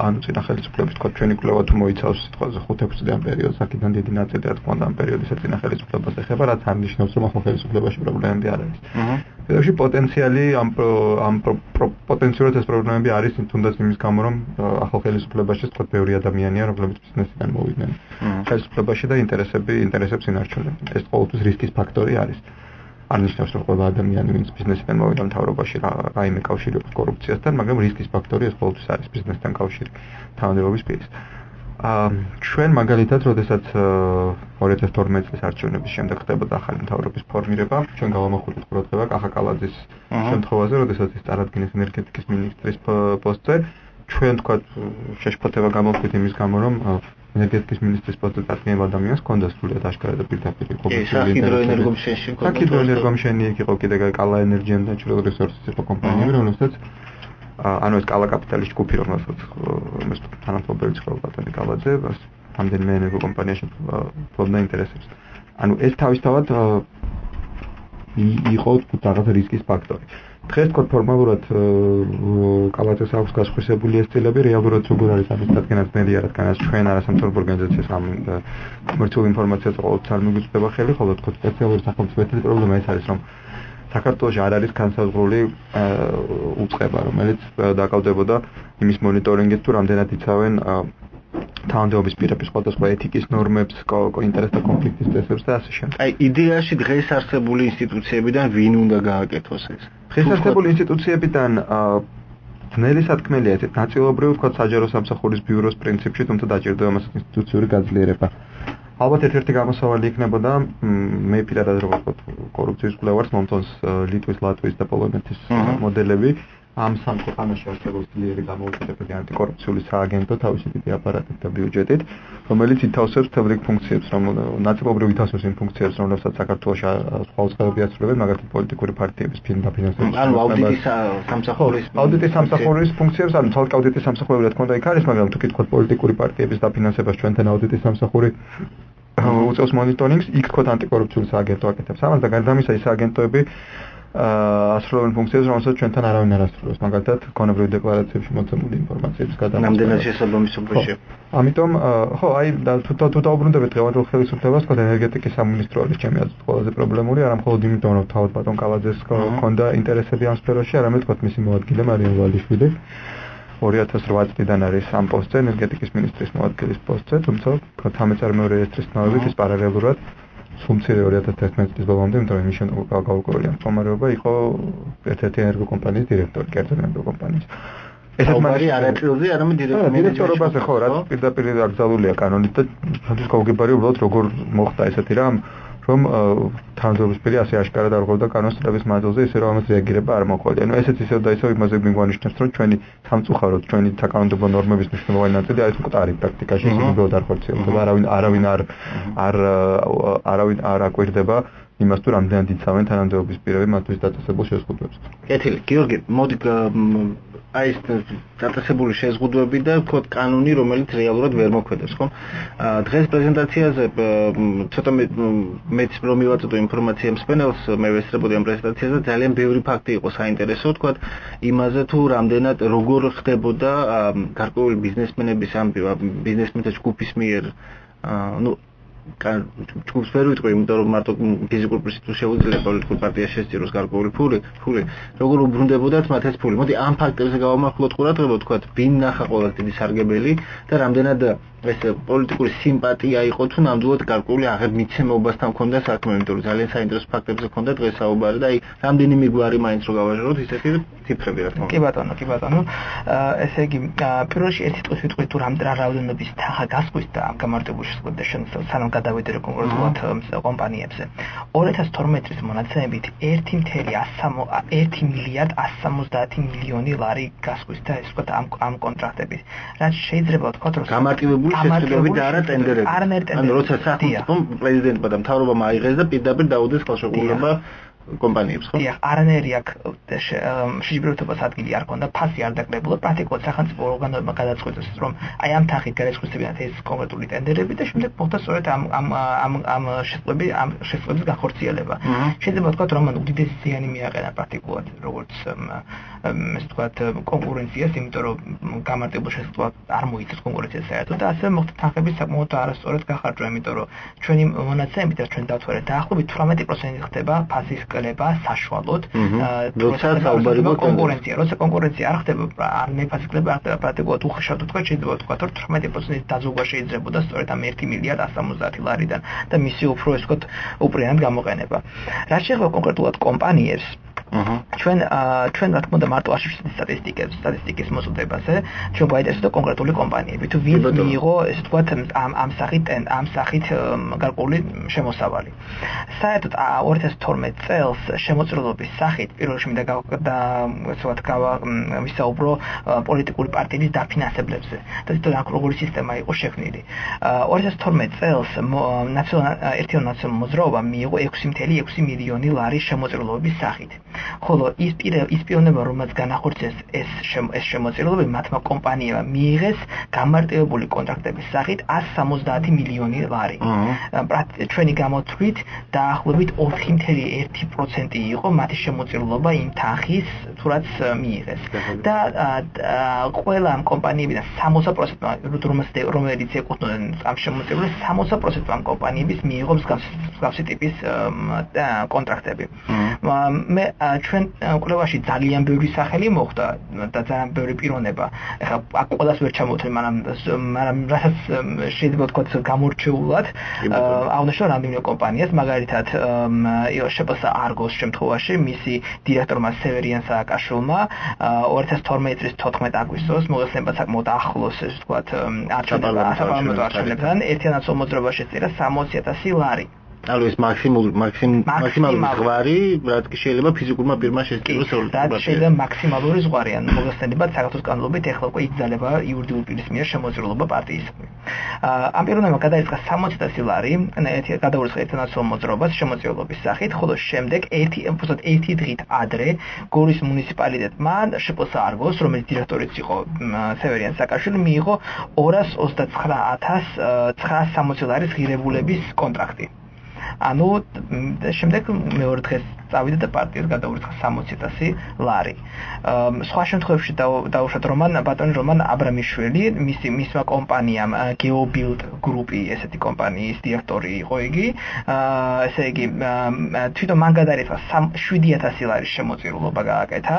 ანუ წინა ხელისუფლების თქვა ჩვენი კვლევა თუ მოიცავს სიტყვაზე 5-6 წლიან პერიოდს, აქედან დიდი ნაწილი რა თქმა უნდა ამ პერიოდისა წინა ხელისუფლებას ეხება, რაც არ ნიშნავს რომ ახალ ხელისუფლებაში პრობლემები არ არის. ფედერში პოტენციალი ამ პოტენციურად ეს პრობლემები არის თუნდაც იმის გამო რომ ახალ ხელისუფლებაში თქვა ბევრი ადამიანია, რომლებიც ბიზნესიდან მოვიდნენ ხელისუფლებაში და ინტერესებს ინარჩუნებენ. ეს ყოველთვის რისკის ფაქტორი არის. არ ნიშნავს რომ ყველა ადამიანი ვინც ბიზნესიდან მოვიდა მთავრობაში რაიმე კავშირი აქვს კორუფციასთან, მაგრამ რისკის ფაქტორი ეს ყოველთვის არის ბიზნესთან კავშირი თანამდებობის პირის. ჩვენ მაგალითად, როდესაც 2012 წლის არჩევნების შემდეგ ხდებოდა ახალი მთავრობის ფორმირება, ჩვენ გავამახვილეთ ყურადღება კახა კალაძის შემთხვევაზე, როდესაც ის წარადგინეს ენერგეტიკის მინისტრის პოსტზე. ჩვენ თქვათ შეშფოთება გამოვხდით იმის გამო, რომ ენერგეტიკის მინისტრის პოსტზე წარდგენილ ადამიანს ჰქონდა სრულიად აშკარა და პირდაპირ კომერციული ჰიდროენერგომშენი იყო კიდე კალა ენერჯიან და natural resources იყო კომპანიები, რომლებსაც ანუ ეს კალა კაპიტალის ჯგუფი, რომელსაც თანამფლობელი ცხელ ბატონი კალაძე, რამდენიმე ენერგოკომპანიაში ფლობდა ინტერესებს. ანუ ეს თავისთავად იყო რაღაც რისკის ფაქტორი. დღეს თქო ფორმალურად კალაძეს აქვს გასხვისებული ეს წილები, რეალურად როგორ არის ამის დადგენა ძნელია, რადგანაც ჩვენ არასამთავრობო ორგანიზაციას ამ კომერციულ ინფორმაციას ყოველთვის არ მიგვიწვდება ხელი, ხოლო თქო სპეციალური სახელმწიფოების პრობლემა ეს არის, რომ საქართველოში არ არის განსაზღვრული უწყება, რომელიც დაკავდებოდა იმის მონიტორინგით, თუ რამდენად იცავენ თანამდებობის პირების სხვადასხვა ეთიკის ნორმებს, ინტერესთა კონფლიქტის წესებს და ასე შემდეგ. აი იდეაში დღეს არსებული ინსტიტუციებიდან ვინ უნდა გააკეთოს ეს? დღეს არსებული ინსტიტუციებიდან ძნელი სათქმელია ეს ნაწილობრივ ვთქვათ საჯარო სამსახურის ბიუროს პრინციპში, თუმცა დაჭირდება მას ინსტიტუციური გაძლიერება. ალბათ ერთ-ერთი გამოსავალი იქნებოდა მე პირადად როგორ ვთქვათ კორუფციის კვლევარს მომწონს ლიტვის, ლატვიის და პოლონეთის მოდელები ამ სამ ქვეყანაში არსებობს ძლიერი გამოუჩინებელი ანტიკორუფციული სააგენტო თავისი დიდი აპარატით და ბიუჯეტით, რომელიც ითავსებს მთელ რიგ ფუნქციებს, ნაწილობრივ ითავსებს იმ ფუნქციებს, რომლებსაც საქართველოში სხვა უწყებები ასრულებენ, მაგალითად პოლიტიკური პარტიების ფინანსების. ანუ აუდიტის სამსახურის ფუნქციებს, ანუ თალკ აუდიტის სამსახური რა თქმა უნდა იქ არის, მაგრამ თუ გითხოთ პოლიტიკური პარტიების დაფინანსებას ჩვენთან აუდიტის სამსახური უწევს მონიტორინგს, იქ თქოთ ანტიკორუფციული სააგენტო აკეთებს ამას და გარდა ამისა ის სააგენტოები ასრულებენ ფუნქციებს, რომელსაც ჩვენთან არავინ არ ასრულებს, მაგალითად, ქონებრივ დეკლარაციებში მოცემული ინფორმაციების გადამოწმება. ნამდვილად შესაბამისობაში. ამიტომ, ხო, აი თუ დაუბრუნდებით დღევანდელ ხელისუფლებას, თქო, ენერგეტიკის სამინისტრო არის ჩემი აზრით ყველაზე პრობლემური, არა მხოლოდ იმიტომ, რომ თავად ბატონ კალაძეს ჰქონდა ინტერესები ამ სფეროში, არამედ თქო, მისი მოადგილე მარიამ ვალიშვილი 2008 წლიდან არის ამ პოსტზე, ენერგეტიკის მინისტრის მოადგილის პოსტზე, თუმცა თამეწარმეო რეესტრის თქმებით ის პარალელურად სუმცირე 2011 წლის ბოლომდე, იმიტომ რომ იმის გაურკვეველი მდგომარეობა იყო ერთ-ერთი ენერგოკომპანიის დირექტორი, კერძო ენერგოკომპანიის. ესეც მაგარი არატრიულზე, არამედ დირექტორობაზე ხო, რაც პირდაპირ აკრძალულია კანონით და თვითონ გავგებარი უბრალოდ როგორ მოხდა ესეთი რამ, რომ თანამდებობისპირი ასე აშკარად არ ყოფდა კანონის წლების მანძილზე, ისე რომ ამას რეაგირება არ მოყოლია. ანუ ესეც ისევ და ისევ იმაზე მიგვანიშნებს, რომ ჩვენი სამწუხაროდ ჩვენი საკანონმდებლო ნორმების მნიშვნელოვანი ნაწილი არის მკვდარი პრაქტიკაში, ის უბრალოდ არ ხორციელდება, არავინ არ აკვირდება იმას თუ რამდენად იცავენ თანამდებობის პირები მათთვის დაწესებულ შეზღუდვებს. კეთილი, გიორგი, მოდი აი ეს დაწესებული შეზღუდვები და ვთქვათ კანონი, რომელიც რეალურად ვერ მოქმედებს, ხო? დღეს პრეზენტაციაზე ცოტა მეც რომ მივაწოდო ინფორმაცია მსმენელს, მე ვესწრებოდი ამ პრეზენტაციაზე, ძალიან ბევრი ფაქტი იყო საინტერესო, ვთქვათ, იმაზე თუ რამდენად როგორ ხდებოდა გარკვეული ბიზნესმენების ბიზნესმენთა ჯგუფის მიერ ჯგუფს ვერ ვიტყვი, იმიტომ რომ მარტო ფიზიკურ პირს თუ შეუძლია პოლიტიკურ პარტიას შესწიროს გარკვეული ფული, როგორ უბრუნდებოდათ მათ ეს ფული. მოდი ამ ფაქტებზე გავამახვილოთ ყურადღება, ვთქვათ, ვინ ნახა ყველაზე დიდი სარგებელი და რამდენად ეს პოლიტიკური სიმპათია იყო თუ ნამდვილად გარკვეული აღებმიცემობასთან ჰქონდა საქმე, იმიტომ რომ ძალიან საინტერესო ფაქტებზე ჰქონდა დღეს საუბარი და აი რამდენიმე გვარი მაინც რო გავაჟღეროთ ისეთი ციფრები რა თქმა უნდა. კი ბატონო. ესე იგი, პირველში ერთი წუთი ვიტყვი თუ რა რაოდენობის თანხა გასხვისდა ამ გამარტებულ შესყიდვაში, სანამ გადავიდე კონკრეტულად კომპანიებზე. 2012 წლის მონაცემებით 1 მილიარდ 170 მილიონი ლარი გასხვისდა ეს ვთქვათ ამ კონტრაქტებით. რაც შეიძლება ვთქვათ, რომ გამარტივებული შესაძლებლობები და არა ტენდერები. ანუ როცა სახელმწიფო პრეზიდენტმა და მთავრობამ აიღეს და პირდაპირ დაუდეს ხელშეკრულება კომპანიებს, ხო? დიახ, არანაირი აქ შეჯიბრებითობას ადგილი არ ქონდა, ფასი არ დაკლებულა, პრაქტიკულად სახელმწიფო ორგანოებმა გადაწყვიტეს, რომ აი ამ თანხით გადაწყვეტებინათ ეს კონკრეტული ტენდერები და შემდეგ მოხდა სწორედ ამ შესაძლებლობის განხორციელება. შეიძლება ვთქვათ, რომ მან უდიდესი ზიანი მიაყენა პრაქტიკულად, როგორც ეს ვთქვათ, კონკურენციას, იმიტომ რომ გამარტებულ შესაძლებლად არ მოიცავს კონკურენციას საერთოდ და ასევე მოხდა თანხების საკმაოდ არასწორად გახარჯვა, იმიტომ რომ ჩვენი მონაცემებით და ჩვენ დავთვალეთ დაახლოებით 18% ხდება ფასის კლება საშუალოდ, როცა კონკურენცია არ ხდება, არ მეფასი კლება არ ხდება პრაქტიკულად უხეშად ვთქვათ, შეიძლება ვთქვათ, რომ 18% დაზოგვა შეიძლება სწორედ ამ 1 მილიარდ 170 ლარიდან და მისი უფრო ეს ვთქვათ, უპრიანად გამოყენება. რაც შეეხება კონკრეტულად კომპანიებს, ჩვენ რა თქმა უნდა მარტო სტატისტიკის მოსულებაზე ჩვენ გვაინტერესებდა კონკრეტული კომპანიები თუ ვინ მიიღო ესე ვთქვათ ამ სახით გარკვეული შემოსავალი. საერთოდ 2012 წელს შემოწირულობის სახით პირველ რიგში მინდა ასე ვთქვათ ვისაუბრო პოლიტიკური პარტიების დაფინანსებლებზე და თვითონ როგორი სისტემა იყო შექმნილი. 2012 წელს ერთიანი ნაციონალური მოძრაობა მიიღო 6.6 მილიონი ლარი შემოწირულობის სახით. ხოლო ის პიროვნება, რომელსაც განახორციელეს ეს შემოწირულობები, მათმა კომპანიებმა მიიღეს გამარტივებული კონტრაქტების სახით 170 მილიონი ლარი. ჩვენი გამოთვლით დაახლოებით 4.1% იყო მათი შემოწირულობა იმ თანხის, თუ რაც მიიღეს. და ყველა ამ კომპანიებიდან 60%, რომელიც ეკუთვნოდნენ ამ შემოწირულობას, 60% ამ კომპანიების მიიღო მსგავსი ტიპის კონტრაქტები. მე ჩვენ კვლევაში ძალიან ბევრი სახელი მოხდა და ძალიან ბევრი პიროვნება. ეხლა აქ ყველას ვერ ჩამოვთვლი, მაგრამ რასაც შეიძლება ვთქვათ გამორჩეულად აღნიშნო რამდენიმე კომპანიას, მაგალითად შპს Argos შემთხვევაში მისი დირექტორმა სევერიან სააკაშვილმა 2012 წლის 14 აგვისტოს მოგესალმება საკმაოდ ახლოს ეს ვთქვათ საპარლამენტო არჩევნებთან ერთიანად მოძრაობა შეწირა 60,000 ლარი. ანუ ეს მაქსიმალური ზღვარი, რაც კი შეიძლება ფიზიკურმა პირმა შესწიროს რაც შეიძლება მაქსიმალური ზღვარი, ანუ მოგესალმებათ საქართველოს კანონობით ეხლა უკვე იძლება იურიდიული პირის მიერ შემოწირულობა პარტიისადმი. ამ პიროვნებამ გადაიწყა 60,000 ლარი, გადაურიცხა ერთიანად მოძრაობას შემოწირულობის სახით, ხოლო შემდეგ ერთი დღით ადრე გორის მუნიციპალიტეტმა შპს Argos, რომელიც დირექტორიც იყო სევერიან სააკაშვილი, მიიღო 229,960 ლარის ღირებულების კონტრაქტი. ანუ შემდეგ მეორე დღეს წავიდა და პარტიას გადაურიცხა 60,000 ლარი. სხვა შემთხვევებში დაუშვათ ბატონი რომან აბრამიშვილი, მისმა კომპანიამ GeoBuild გრუპი, ესეთი კომპანიის დირექტორი იყო იგი. ესე იგი, თვითონ მან გადაირიცხა 7,000 ლარის შემოწირულობა გააკეთა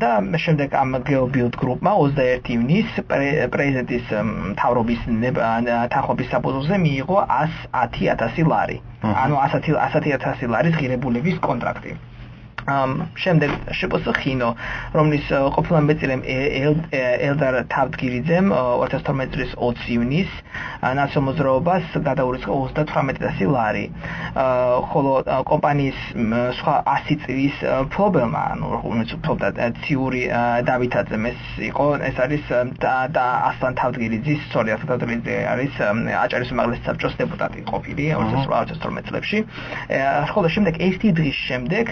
და შემდეგ ამ GeoBuild გრუპმა 21 ივნისს პრეზიდენტის მთავრობის თანხმობის საფუძველზე მიიღო 110,000 ლარი. ანუ 110,000 ლარის ღირებულების კონტრაქტი. შემდეგ შპს ხინო, რომლის ყოფილა მეწილემ ელდარ თავდგირიძემ 2012 წლის 20 ივნისს ნაციონალ-მოძრაობას გადაურიცხა 38,000 ლარი. ხოლო კომპანიის სხვა 100 წლის მფლობელმა, ანუ რომელიც ფლობდა ციური დავითაძემ ეს იყო, ეს არის და ასლან თავდგირიძის, ასლან თავდგირიძე არის აჭარის უმაღლესი საბჭოს დეპუტატი ყოფილი 2008-2012 წლებში. ხოლო შემდეგ ერთი დღის შემდეგ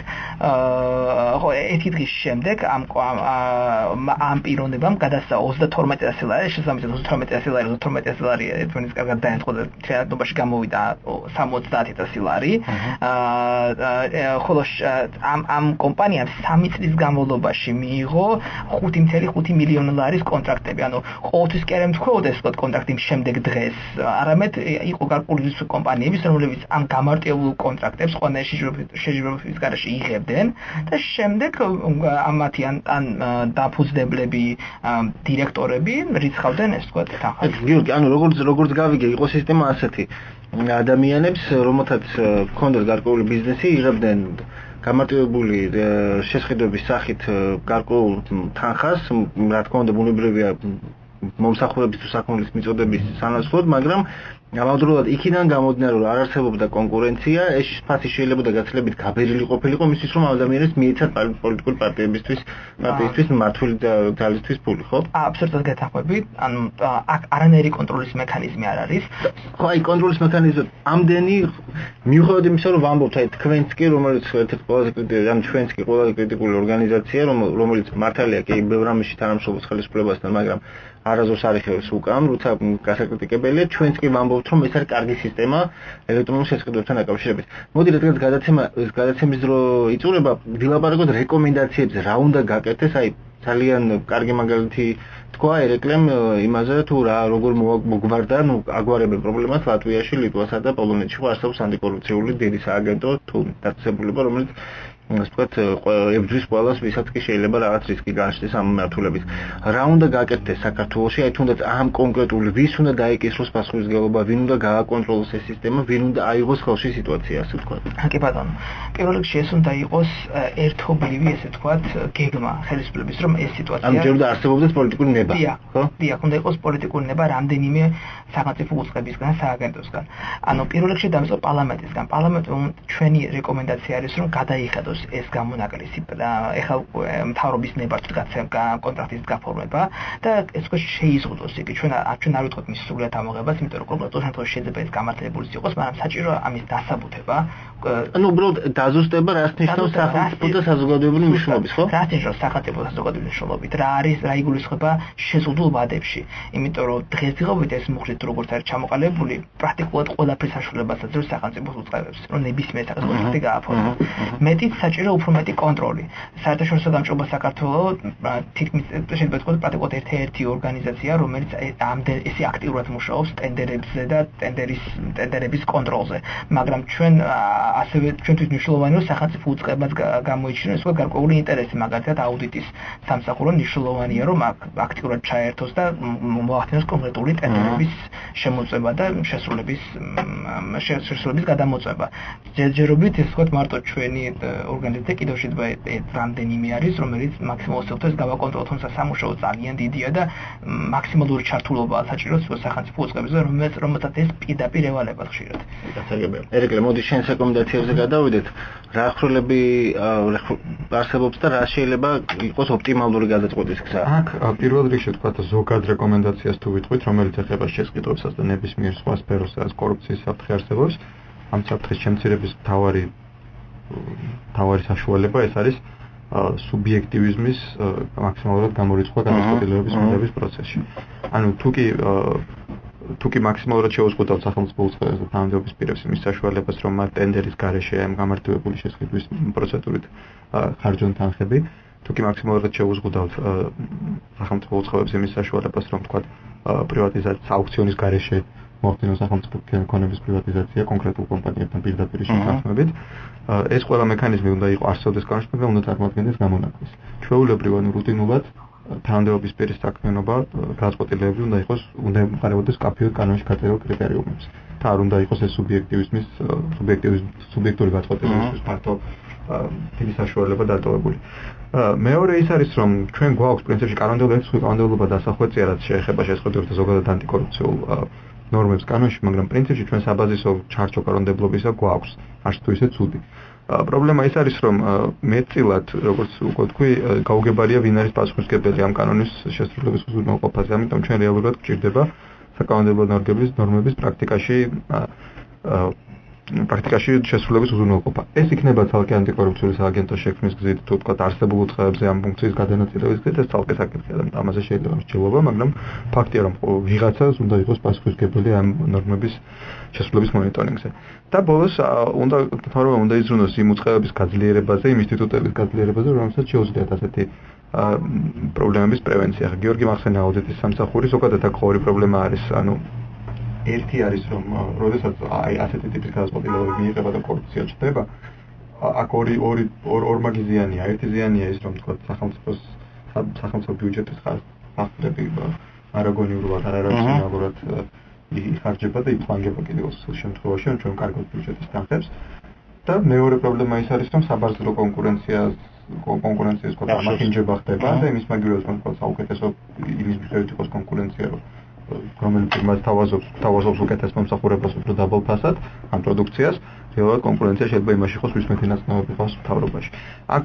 ერთი დღის შემდეგ ამ პიროვნებამ გადასცა 32,000 ლარი, შესაბამისად 32,000 ლარი ერთმანეთს კარგად დაემთხვა და თეატრობაში გამოვიდა 70,000 ლარი. ხოლო ამ კომპანიამ 3 წლის განმავლობაში მიიღო 5,5 მილიონი ლარის კონტრაქტები. ანუ ყოველთვის კი არ ემთხვეოდა ეს კონტრაქტი შემდეგ დღეს, არამედ იყო გარკვეული კომპანიების, რომლებიც ამ გამარტივებულ კონტრაქტებს ყველანაირ შეჯიბრებების გარშე იღებდნენ. და შემდეგ ამათი ან დაფუძნებლები, დირექტორები რიცხავდნენ ეს თქვა თანხას. გიორგი, ანუ როგორც გავიგე, იყო სისტემა ასეთი. ადამიანებს, რომელთაც ჰქონდათ გარკვეული ბიზნესი, იღებდნენ გამარტივებული შესყიდვების სახით გარკვეულ თანხას, რა თქმა უნდა, ბუნებრივია მომსახურების თუ საქონლის მიწოდების სანაცვლოდ, მაგრამ ამავდროულად იქიდან გამოდიოდა რომ არ არსებობდა კონკურენცია, ეს ფასი შეიძლება და გაცილებით გაბერილი ყოფილიყო მისთვის რომ ადამიანებს მიეცათ პოლიტიკური პარტიისთვის მმართველი ძალისთვის ფული, ხო? აბსოლუტურად გეთანხმებით. ანუ აქ არანაირი კონტროლის მექანიზმი არ არის. ხო, აი კონტროლის მექანიზმი ამდენი მიუხედავად იმისა რომ ვამბობთ, აი თქვენც კი რომელიც ერთ-ერთი ყველაზე კრიტიკული, ან ჩვენც კი ყველაზე კრიტიკული ორგანიზაცია, რომელიც მართალია კი ბევრ რამეში თანამშრომლობს ხელისუფლებასთან, მაგრამ არასდროს არ იხევს უკან, როცა გასაკრიტიკებელია, ჩვენც კი ვამბობთ, რომ ეს არის კარგი სისტემა ელექტრონულ შესყიდვებთან დაკავშირებით. მოდი რადგან გადაცემის დრო იწურება, ვილაპარაკოთ რეკომენდაციებზე, რა უნდა გაკეთდეს, აი ძალიან კარგი მაგალითი თქვა ერეკლემ იმაზე, თუ როგორ მოგვარდა, აგვარებენ პრობლემას ლატვიაში, ლიტვასა და პოლონეთში, ხო არსებობს ანტიკორუფციული დიდი სააგენტო თუ დაწესებულება, რომელიც ვთქვათ, ებრძვის ყველას, ვისაც კი შეიძლება რაღაც რისკი განშტეს ამ მმართველებით. რა უნდა გაკეთდეს საქართველოში, აი თუნდაც ამ კონკრეტული ვის უნდა დაეკისროს პასუხისმგებლობა, ვინ უნდა გააკონტროლოს ეს სისტემა, ვინ უნდა აიღოს ხელში სიტუაცია, ასე ვთქვათ. კი ბატონო. პირველ რიგში ეს უნდა იყოს ერთობლივი, ესე ვთქვათ, გეგმა ხელისუფლების, რომ ეს სიტუაცია ანუ ჯერ უნდა არსებობდეს პოლიტიკური ნება, ხო? დიახ, უნდა იყოს პოლიტიკური ნება რამდენიმე სახელმწიფო უწყებისგან, სააგენტოსგან. ანუ პირველ რიგში დამწყო პარლამენტისგან. პარლამენტმა ჩვენი რეკომენდაცია არის, რომ გადაიხედოს ეს გამონაკლისი ეხლა მთავრობის ნებართვით კონტრაქტის გაფორმება და ეს უკვე შეიზღუდოს იგი ჩვენ არ ვიტყოთ მის სრულად ამოღებას, იმიტომ რომ კონკრეტულ შემთხვევაში შეიძლება ეს გამართლებული იყოს, მაგრამ საჭირო ამის დასაბუთება. ანუ უბრალოდ დაზუსტება რას ნიშნავს სახელმწიფო და საზოგადოებრივი მნიშვნელობის, ხო? რას ნიშნავს სახელმწიფო და საზოგადოებრივი მნიშვნელობით? რა იგულისხმება შეზღუდულ ვადებში? იმიტომ რომ დღესდღეობით ეს მუხლით თუ როგორც არის ჩამოყალიბებული, პრაქტიკულად ყველაფრის საშუალებასაც ძროხ სახელმწიფოს უწყებებს, რომ ნებისმიერ საკითხში გააფორმოს. მეტიც საჭირო უფრო მეტი კონტროლი. საერთაშორისო გამჭობა საქართველოს თითქმის შეიძლება ვთქვათ პრაქტიკულად ერთ-ერთი ორგანიზაცია, რომელიც ესე აქტიურად მუშაობს ტენდერებზე და ტენდერების კონტროლზე. მაგრამ ჩვენ ასევე ჩვენთვის მნიშვნელოვანია, რომ სახელმწიფო უწყებას გამოიჩინოს ეს გარკვეული ინტერესი, მაგალითად აუდიტის სამსახურო მნიშვნელოვანია, რომ აქტიურად ჩაერთოს და მოახდინოს კონკრეტული ტენდერების შემოწმება და შესრულების გადამოწმება. ჯერჯერობით ეს ვთქვათ მარტო ჩვენი ორგანიზაცია კიდევ შეიძლება რამდენიმე არის, რომელიც მაქსიმალურ სოფტვერს გავაკონტროლოთ, თუმცა სამუშაო ძალიან დიდია და მაქსიმალური ჩართულობაა საჭირო სახელმწიფო უწყებებზე, რომელსაც ეს პირდაპირ ევალება ხშირად. გასაგებია. ერეკლე, მოდი შენ რეკომენდაციებზე გადავიდეთ. რა ხრილები არსებობს და რა შეიძლება იყოს ოპტიმალური გადაწყვეტის გზა? აქ პირველ რიგში თქვა ზოგად რეკომენდაციას თუ ვიტყვით, რომელიც ეხება შესყიდვებსაც და ნებისმიერ სხვა სფეროს, სადაც კორუფციის საფრთხე არსებობს, ამ საფრთხის შემცირების მთავარი საშუალება ეს არის სუბიექტივიზმის მაქსიმალურად გამორიცხვა გადაწყვეტილებების მიღების პროცესში. ანუ თუ კი მაქსიმალურად შეუზღუდავთ სახელმწიფო უწყებას და თანამდებობის პირებს იმის საშუალებას, რომ მათ ტენდერის გარეშე ამ გამართულებული შესყიდვის პროცედურით ხარჯონ თანხები, თუ კი მაქსიმალურად შეუზღუდავთ სახელმწიფო უწყებებს იმის საშუალებას, რომ თქვათ პრივატიზაცია აუქციონის გარეშე მოხდინოს სახელმწიფო ქონების პრივატიზაცია კონკრეტულ კომპანიებთან პირდაპირ შეთანხმებით, ეს ყველა მექანიზმი უნდა იყოს არსებდეს კანონში და უნდა წარმოადგენდეს გამონაკლისს. ჩვეულებრივ ანუ რუტინულად თანამდებობის პირის საქმიანობა გადაწყვეტილებები უნდა ემყარებოდეს კაფეოდ კანონში გაწერილ კრიტერიუმებს. და არ უნდა იყოს ეს სუბიექტური გადაწყვეტილებების ფაქტო დიდი საშუალება დატოვებული. მეორე ის არის, რომ ჩვენ გვაქვს პრინციპში კანონმდებლობა დასახვეწია, რაც შეეხება შესყიდვებს და ზოგადად ანტიკორუფციულ ნორმებს კანონში, მაგრამ პრინციპში ჩვენ საბაზისო ჩარჩო კანონმდებლობისა გვაქვს, არც თუ ისე ცუდი. პრობლემა ის არის, რომ მეტწილად, როგორც უკვე თქვი, გაუგებარია ვინ არის პასუხისმგებელი ამ კანონის შესრულების უზრუნველყოფაზე, ამიტომ ჩვენ რეალურად გვჭირდება საკანონმდებლო ნორმების პრაქტიკაში შესრულების უზრუნველყოფა. ეს იქნება ცალკე ანტიკორუფციული სააგენტოს შექმნის გზით, თუ თქვა არსებულ უწყებებზე ამ ფუნქციის გადანაწილების გზით, ეს ცალკე საკითხია და ამაზე შეიძლება მსჯელობა, მაგრამ ფაქტია, რომ ვიღაცას უნდა იყოს პასუხისმგებელი ამ ნორმების შესრულების მონიტორინგზე. და ბოლოს უნდა იზრუნოს იმ უწყებების გაძლიერებაზე, იმ ინსტიტუტების გაძლიერებაზე, რომელსაც შეუძლიათ ასეთი პრობლემების პრევენცია. გიორგი მახსენა აუდიტის სამსახური, ზოგადად აქ ორი პრობლემა არის, ანუ ერთი არის, რომ როდესაც ასეთი ტიპის გადაწყვეტილებები მიიღება და კორუფცია ჩნდება, აქ ორმაგი ზიანია. ერთი ზიანია ის, რომ თქვა სახელმწიფო ბიუჯეტის ხარჯები არაგონიურად, არარაციონალურად იხარჯება და იფლანგება კიდევ შემთხვევაში, რომ ჩვენ კარგად ბიუჯეტის თანხებს. და მეორე პრობლემა ის არის, რომ საბაზრო კონკურენციას გამახინჯება ხდება და იმის მაგივრად თქვა საუკეთესო იმის მიხედვით იყოს კონკურენცია, რომელიც მას თავაზობს უკეთეს მომსახურებას უფრო დაბალ ფასად ამ პროდუქციას, რეალურად კონკურენცია შეიძლება იმაში იყოს, ვის მეტი ნაწილობები ყავს მთავრობაში. აქ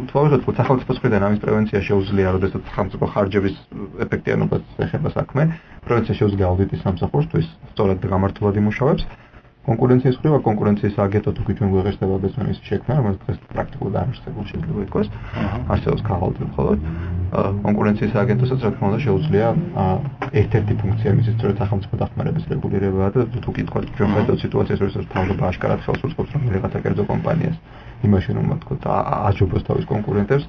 თვალყურით სახელმწიფოს მხრიდან ამის პრევენცია შეუძლია, როდესაც სახელმწიფო ხარჯების ეფექტიანობას ეხება საქმე, პრევენცია შეუძლია აუდიტის სამსახურს, თუ ის სწორად და გამართულად იმუშავებს. კონკურენციის მხრივ კონკურენციის სააგენტო თუ ჩვენ გვეღესტება ბიზნესის შექმნა, რომელიც დღეს პრაქტიკულად არ არსებობს, შეიძლება ითქვას. არსებობს ქაღალდი მხოლოდ. კონკურენციის სააგენტოსაც რა თქმა უნდა შეუძლია ერთ-ერთი ფუნქცია მისი სწორედ სახელმწიფო დახმარების რეგულირება და თუ კი თქვა ჩვენ ხედავთ სიტუაციას, როდესაც მთავრობა აშკარად ხელს უწყობს რომ რაღაცა კერძო კომპანიას იმაში რომ თქვა აჯობოს თავის კონკურენტებს,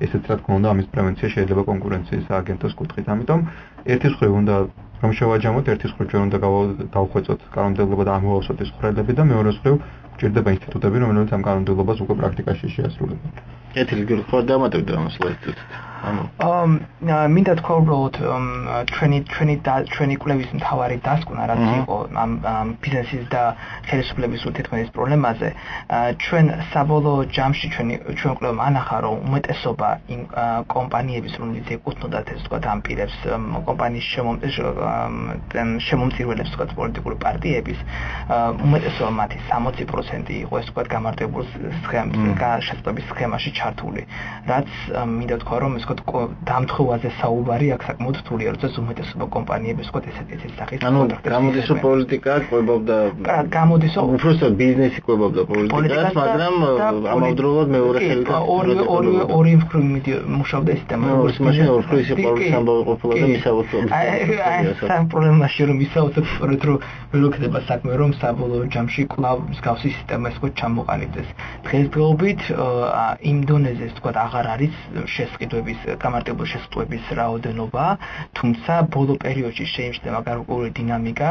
ესეც რა თქმა უნდა ამის პრევენცია შეიძლება კონკურენციის სააგენტოს კუთხით. ამიტომ ერთის მხრივ უნდა რომ შევაჯამოთ, ერთის მხრივ ჩვენ უნდა გავხვეწოთ კანონმდებლობა და ამოვავსოთ ეს ხრელები და მეორეს მხრივ გვჭირდება ინსტიტუტები, რომლებიც ამ კანონმდებლობას უკვე პრაქტიკაში შეასრულებენ. კეთილი გიორგი, ხო დამატებდი ამას ლაიცით. მინდა თქვა უბრალოდ ჩვენი კვლევის მთავარი დასკვნა რაც იყო ამ ბიზნესის და ხელისუფლების ურთიერთქმედების პრობლემაზე, ჩვენ საბოლოო ჯამში ჩვენ კვლევამ ანახა, რომ უმეტესობა იმ კომპანიების, რომლებიც ეკუთვნოდათ ეს თქვა ამ პირებს, კომპანიის შემომწირველებს თქვა პოლიტიკური პარტიების, უმეტესობა მათი 60% იყო ეს თქვა გამარტებულ შესწავლების სქემაში ჩართული, რაც მინდა თქვა, რომ ეს თქვა ვთქვათ, დამთხევაზე საუბარი აქ საკმაოდ რთულია, როცა უმეტესობა კომპანიების ვთქვათ ესეთი სახის კონტრაქტებს. გამოდის რომ პოლიტიკა ყვებობდა. გამოდის რომ უბრალოდ ბიზნესი ყვებობდა პოლიტიკას, მაგრამ ამავდროულად მეორე ხელით ორი მხრივ მუშაობდა სისტემა. როგორც მაშინ ორი მხრივ სიყვარულის ამბავი ყოფილა და მისაუბრებდა. სამ პრობლემაში რომ მისაუბრებთ, სწორედ რომ ველოქდება საქმე, რომ საბოლოო ჯამში კვლავ მსგავსი სისტემა ეს ვთქვათ ჩამოყალიბდეს. დღესდღეობით იმ დონეზე ვთქვათ აღარ არის შესყიდვების, გამარტივებული შესყიდვების რაოდენობა, თუმცა ბოლო პერიოდში შეიმჩნევა გარკვეული დინამიკა,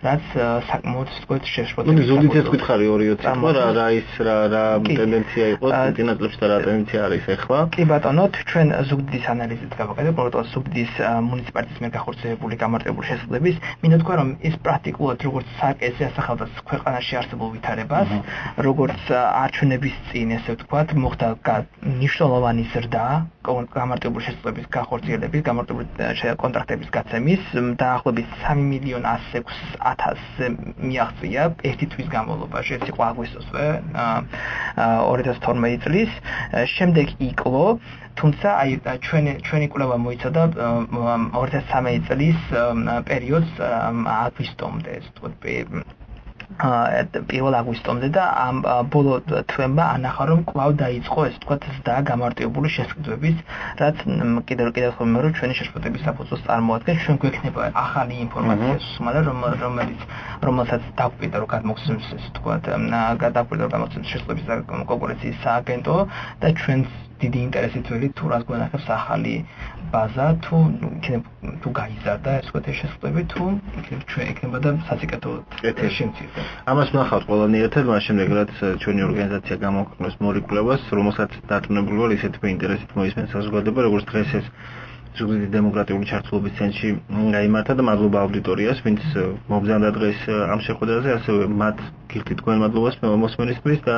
რაც საკმაოდ ვთქვათ შეშფოთებს. ნუ ზუდით ეს გითხარი 2-20 რა ის რა ტენდენცია იყო წინა წლებში და რა ტენდენცია არის ახლა? კი ბატონო, ჩვენ ზუგდიდის ანალიზით გავაკეთებ, პროტოკოლ ზუგდიდის მუნიციპალიტეტის მიერ განხორციელებული გამარტივებული შესყიდვების, მინდა თქვა რომ ის პრაქტიკულად როგორც სარკეზე ასახავდა ქვეყანაში არსებულ ვითარებას, როგორც არჩევნების წინ ესე ვთქვათ, მოხდა მნიშვნელოვანი ზრდა გამარტივებული შესყიდვების განხორციელების, გამარტივებული კონტრაქტების გაცემის, დაახლოებით 3.106.000-ზე მიაღწია ერთი თვის განმავლობაში, ეს იყო აგვისტოსზე 2012 წლის, შემდეგ იკლო, თუმცა აი ჩვენი კვლევა მოიცავდა 2013 წლის პერიოდს აგვისტომდე, ეს ვთქვათ პირველ აგვისტომდე და ამ ბოლო თვემა ანახა რომ კვლავ დაიწყო ეს ვთქვათ ზრდა გამარტივებული შესყიდვების, რაც კიდევ ხოლმე რომ ჩვენი შეშფოთების საფუძველს წარმოადგენს, ჩვენ გვექნება ახალი ინფორმაცია სულ, რომელსაც დაგვიდა რომ გადმოგცემს ეს ვთქვათ შესყიდვების კონკურენციის სააგენტო და ჩვენს დიდი ინტერესით ველი თუ რას გვენახებს ახალი ბაზა თუ გაიზარდა ეს ვთქვათ შესყიდვები თუ იქნება და საწიკეთო შემცირდა. ამას ვნახავთ ყველანაირად, მას შემდეგ რაც ჩვენი ორგანიზაცია გამოაქვეყნებს მორიგულებას, რომელსაც დარწმუნებული ვარ ისეთივე ინტერესით მოისმენს საზოგადოება, როგორც დღეს ეს ზუგდიდის დემოკრატიული ჩართულობის ცენტრში გაიმართა და მადლობა აუდიტორიას, ვინც მობრძანდა დღეს ამ შეხვედრაზე, ასევე მათ გიხდით თქვენ მადლობას მოსმენისთვის და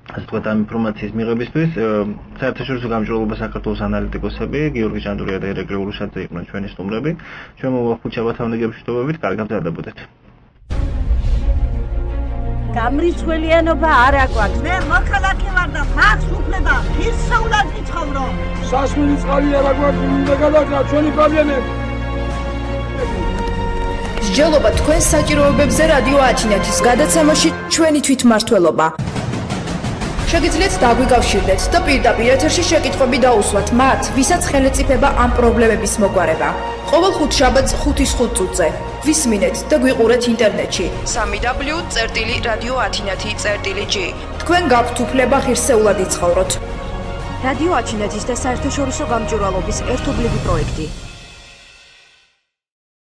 ასე ვთქვათ ამ ინფორმაციის მიღებისთვის. საერთაშორისო გამჭვირვალობა საქართველოს ანალიტიკოსები გიორგი ჭანდურია და ერეკ ურუშაძე იყვნენ ჩვენი სტუმრები. ჩვენ მოვახუთ შაბათ-ამდეგი მშვიდობებით, კარგად გრძელდებოდეთ. გამრიცხველიანობა არ აკვაკს. მე მოქალაქე ვარ და ფაქს უფლება ღირსეულად ვიცხოვრო. სასმელი წყალი არ აკვაკს, უნდა გადაგა ჩვენი პრობლემები. მსჯელობა თქვენ საჭიროებებზე რადიო ათინეთის გადაცემაში ჩვენი თვითმმართველობა. შეგიძლიათ დაგვიკავშირდეთ და პირდაპირ ეთერში შეკითხვები დაუსვათ მათ, ვისაც ხელეწიფება ამ პრობლემების მოგვარება. ყოველ ხუთშაბათს 5:05 წუთზე. ვისმინეთ და გვიყურეთ ინტერნეტში. www.radioathinathi.g. თქვენ გაქვთ უფლება ღირსეულად იცხოვროთ. რადიო ათინეთის და საერთაშორისო გამჭვირვალობის ერთობლივი პროექტი.